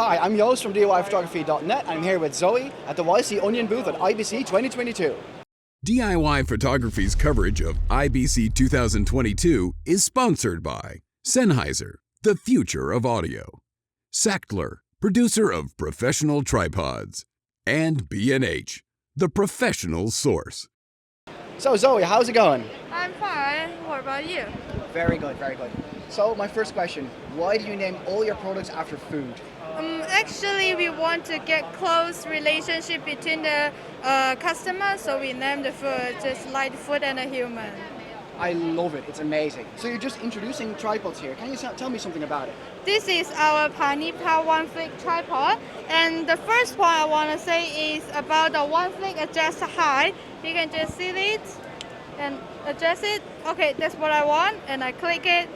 Hi, I'm Joost from DIYPhotography.net. I'm here with Zoe at the YC Onion booth at IBC 2022. DIY Photography's coverage of IBC 2022 is sponsored by Sennheiser, the future of audio, Sachtler, producer of professional tripods, and B&H, the professional source. So Zoe, how's it going? I'm fine. What about you? Very good, very good. So my first question, why do you name all your products after food? Actually, we want to get close relationship between the customer, so we name the food just like food and a human. I love it, it's amazing. So you're just introducing tripods here. Can you tell me something about it? This is our Panipa one flick tripod, and the first point I want to say is about the one flick adjust height. You can just see it and adjust it. Okay, that's what I want, and I click it.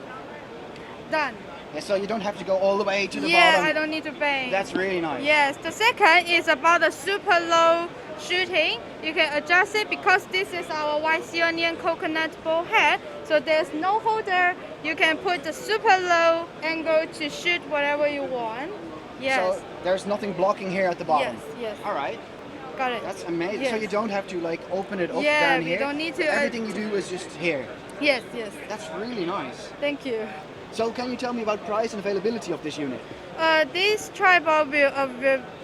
Done. Yeah, so you don't have to go all the way to the Yeah, bottom. I don't need to bang. That's really nice. Yes, the second is about the super low shooting. You can adjust it because this is our YC Onion coconut bowl head, so there's no holder. You can put the super low angle to shoot whatever you want. Yes. So there's nothing blocking here at the bottom. Yes, yes. All right. Got it. That's amazing. Yes. So you don't have to like open it up Yeah, down we here. don't need to, Everything you do is just here. Yes, yes. That's really nice. Thank you. So can you tell me about price and availability of this unit? This tripod will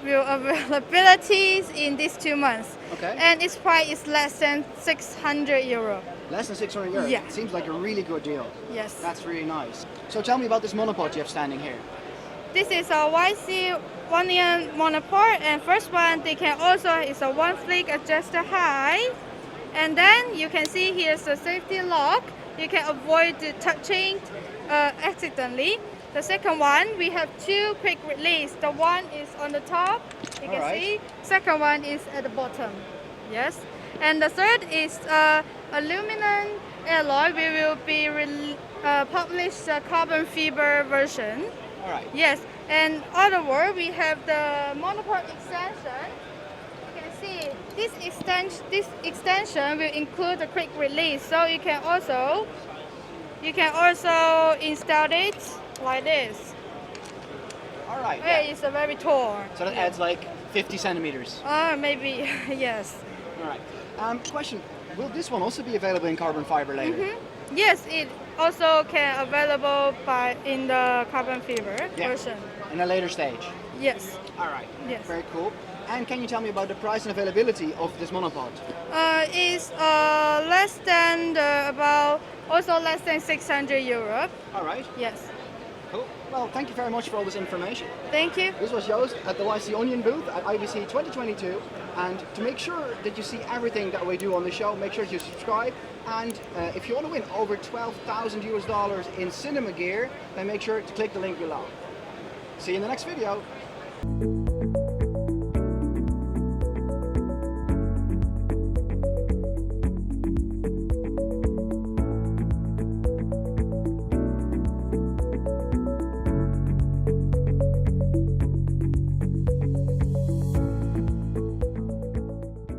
availability in these 2 months. Okay. And its price is less than 600 euro. Less than 600 euros? Yeah. Seems like a really good deal. Yes. That's really nice. So tell me about this monopod you have standing here. This is a YC Onion monopod, and first one they can also is a one flick adjuster height, and then you can see here's the safety lock. You can avoid the touching accidentally. The second one we have two quick release. The one is on the top. You can see. Second one is at the bottom. Yes. And the third is aluminum alloy. We will be publish the carbon fiber version. All right. Yes, and other word we have the monopod extension. You can see this extension will include the quick release, so you can also install it like this. All right. Yeah, Yeah. it's a very tall. So that adds like 50 centimeters. Maybe yes. All right. Question: will this one also be available in carbon fiber later? Yes, it also can available in the carbon fiber version. In a later stage. Yes. All right. Yes. Very cool. And can you tell me about the price and availability of this monopod? It's less than less than 600 euro. All right. Yes. Cool. Well, thank you very much for all this information. Thank you. This was Joost at the YC Onion booth at IBC 2022. And to make sure that you see everything that we do on the show, make sure you subscribe. And if you want to win over $12,000 in cinema gear, then make sure to click the link below. See you in the next video.